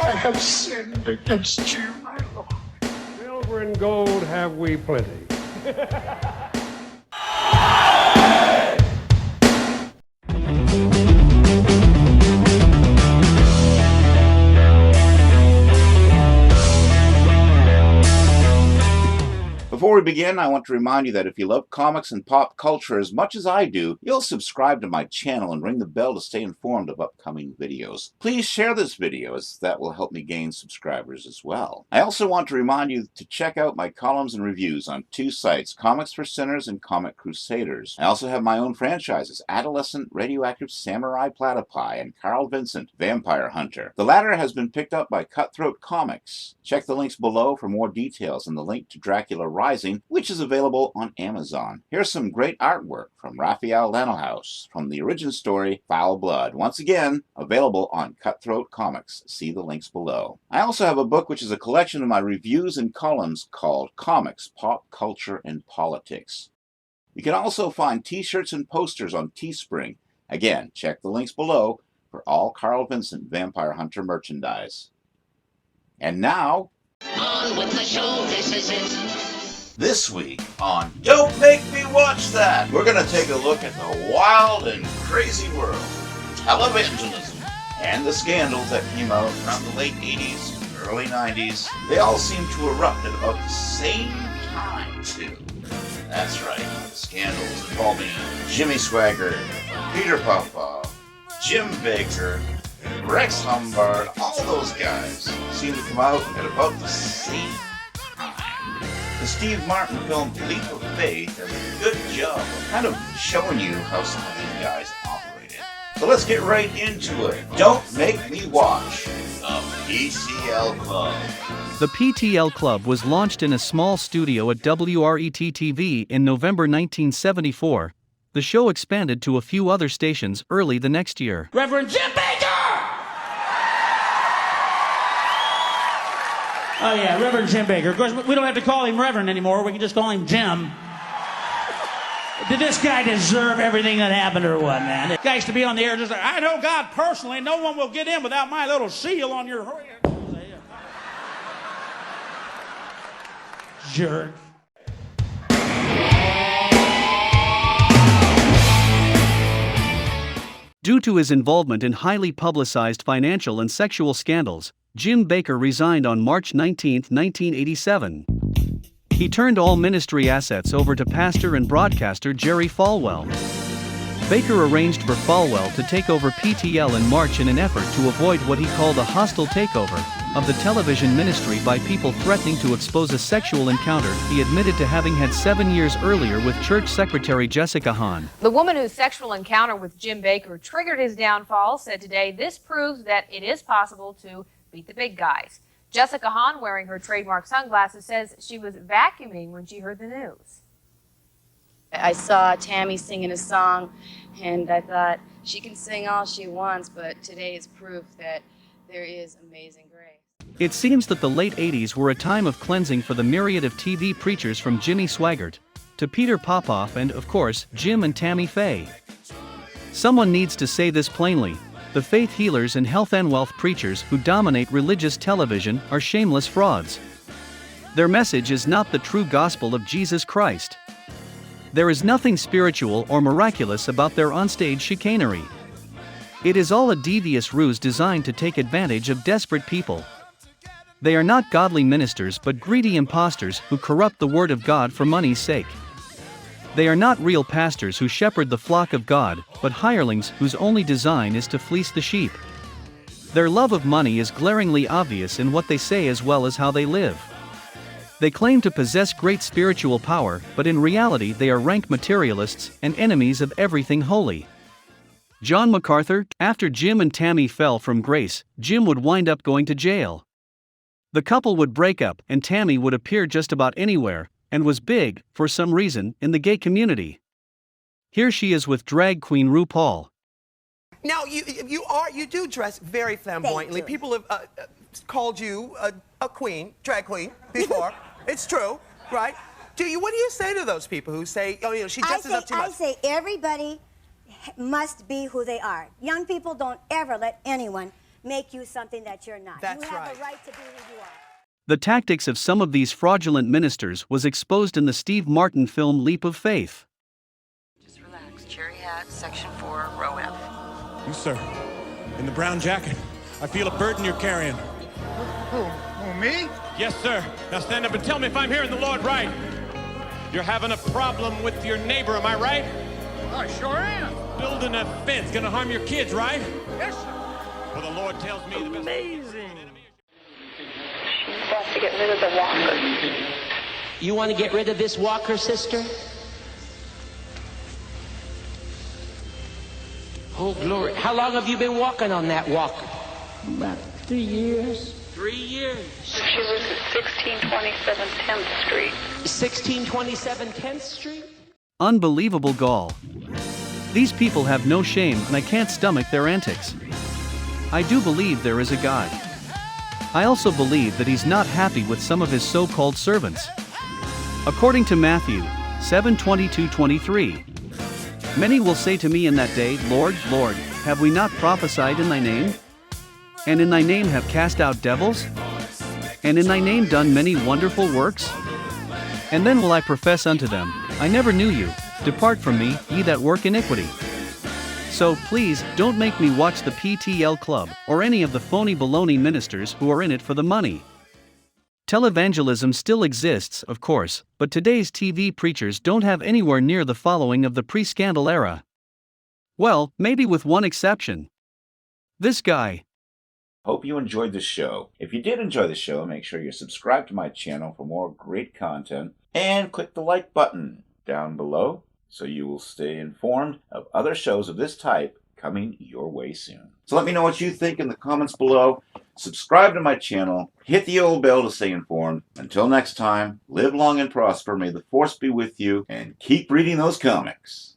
I have sinned against you, my Lord. Silver and gold have we plenty. Before we begin, I want to remind you that if you love comics and pop culture as much as I do, you'll subscribe to my channel and ring the bell to stay informed of upcoming videos. Please share this video, as that will help me gain subscribers as well. I also want to remind you to check out my columns and reviews on two sites, Comics for Sinners and Comic Crusaders. I also have my own franchises, Adolescent Radioactive Samurai Platypi and Carl Vincent Vampire Hunter. The latter has been picked up by Cutthroat Comics. Check the links below for more details and the link to Dracula Rising, which is available on Amazon. Here's some great artwork from Raphael Lanohouse from the origin story Foul Blood. Once again, available on Cutthroat Comics. See the links below. I also have a book which is a collection of my reviews and columns called Comics, Pop Culture, and Politics. You can also find t-shirts and posters on Teespring. Again, check the links below for all Carl Vincent Vampire Hunter merchandise. And now, on with the show, this is it. this week on Don't Make Me Watch That, we're going to take a look at the wild and crazy world of televangelism and the scandals that came out around the late 80s and early 90s. They all seem to erupt at about the same time, too. That's right, the scandals involving Jimmy Swaggart, Peter Popoff, Jim Bakker, Rex Humbard, all those guys seem to come out at about the same time. The Steve Martin film Leap of Faith does a good job of kind of showing you how some of these guys operated. So let's get right into it. Don't make me watch the PTL Club. The PTL Club was launched in a small studio at WRET-TV in November 1974. The show expanded to a few other stations early the next year. Reverend Jim Baker! Oh yeah, Reverend Jim Baker. Of course, we don't have to call him Reverend anymore. We can just call him Jim. Did this guy deserve everything that happened or what, man? The guy used to be on the air just like, I know God personally, no one will get in without my little seal on your... Jerk. Due to his involvement in highly publicized financial and sexual scandals, Jim Baker resigned on March 19, 1987. He turned all ministry assets over to pastor and broadcaster Jerry Falwell. Baker arranged for Falwell to take over PTL in March in an effort to avoid what he called a hostile takeover of the television ministry by people threatening to expose a sexual encounter he admitted to having had 7 years earlier with church secretary Jessica Hahn. The woman whose sexual encounter with Jim Baker triggered his downfall said today this proves that it is possible to beat the big guys. Jessica Hahn, wearing her trademark sunglasses, says she was vacuuming when she heard the news. I saw Tammy singing a song, and I thought, she can sing all she wants, but today is proof that there is amazing grace. It seems that the late 80s were a time of cleansing for the myriad of TV preachers from Jimmy Swaggart to Peter Popoff and, of course, Jim and Tammy Faye. Someone needs to say this plainly. The faith healers and health and wealth preachers who dominate religious television are shameless frauds. Their message is not the true gospel of Jesus Christ. There is nothing spiritual or miraculous about their onstage chicanery. It is all a devious ruse designed to take advantage of desperate people. They are not godly ministers but greedy impostors who corrupt the word of God for money's sake. They are not real pastors who shepherd the flock of God, but hirelings whose only design is to fleece the sheep. Their love of money is glaringly obvious in what they say as well as how they live. They claim to possess great spiritual power, but in reality they are rank materialists and enemies of everything holy. John MacArthur, after Jim and Tammy fell from grace, Jim would wind up going to jail. The couple would break up and Tammy would appear just about anywhere, and was big, for some reason, in the gay community. Here she is with drag queen RuPaul. Now, you do dress very flamboyantly. People have called you a queen, drag queen, before. It's true, right? What do you say to those people who say, oh, she dresses up too much? I say everybody must be who they are. Young people, don't ever let anyone make you something that you're not. That's you have right. a right to be who you are. The tactics of some of these fraudulent ministers was exposed in the Steve Martin film Leap of Faith. Just relax. Cherry hat, section 4, row F. You, sir, in the brown jacket. I feel a burden you're carrying. Who, me? Yes, sir. Now stand up and tell me if I'm hearing the Lord right. You're having a problem with your neighbor, am I right? I sure am. Building a fence, gonna harm your kids, right? Yes, sir. Well, the Lord tells me the best. Amazing. She wants to get rid of the walker. You want to get rid of this walker, sister? Oh, glory. How long have you been walking on that walker? About 3 years. 3 years. She lives at 1627 10th Street. 1627 10th Street? Unbelievable gall. These people have no shame and I can't stomach their antics. I do believe there is a God. I also believe that he's not happy with some of his so-called servants. According to Matthew 7:22-23, many will say to me in that day, Lord, Lord, have we not prophesied in thy name? And in thy name have cast out devils? And in thy name done many wonderful works? And then will I profess unto them, I never knew you, depart from me, ye that work iniquity. So please, don't make me watch the PTL Club, or any of the phony baloney ministers who are in it for the money. Televangelism still exists, of course, but today's TV preachers don't have anywhere near the following of the pre-scandal era. Well, maybe with one exception. This guy. Hope you enjoyed the show. If you did enjoy the show, make sure you're subscribed to my channel for more great content, and click the like button down below so you will stay informed of other shows of this type coming your way soon. So let me know what you think in the comments below. Subscribe to my channel, hit the old bell to stay informed. Until next time, live long and prosper, may the force be with you, and keep reading those comics.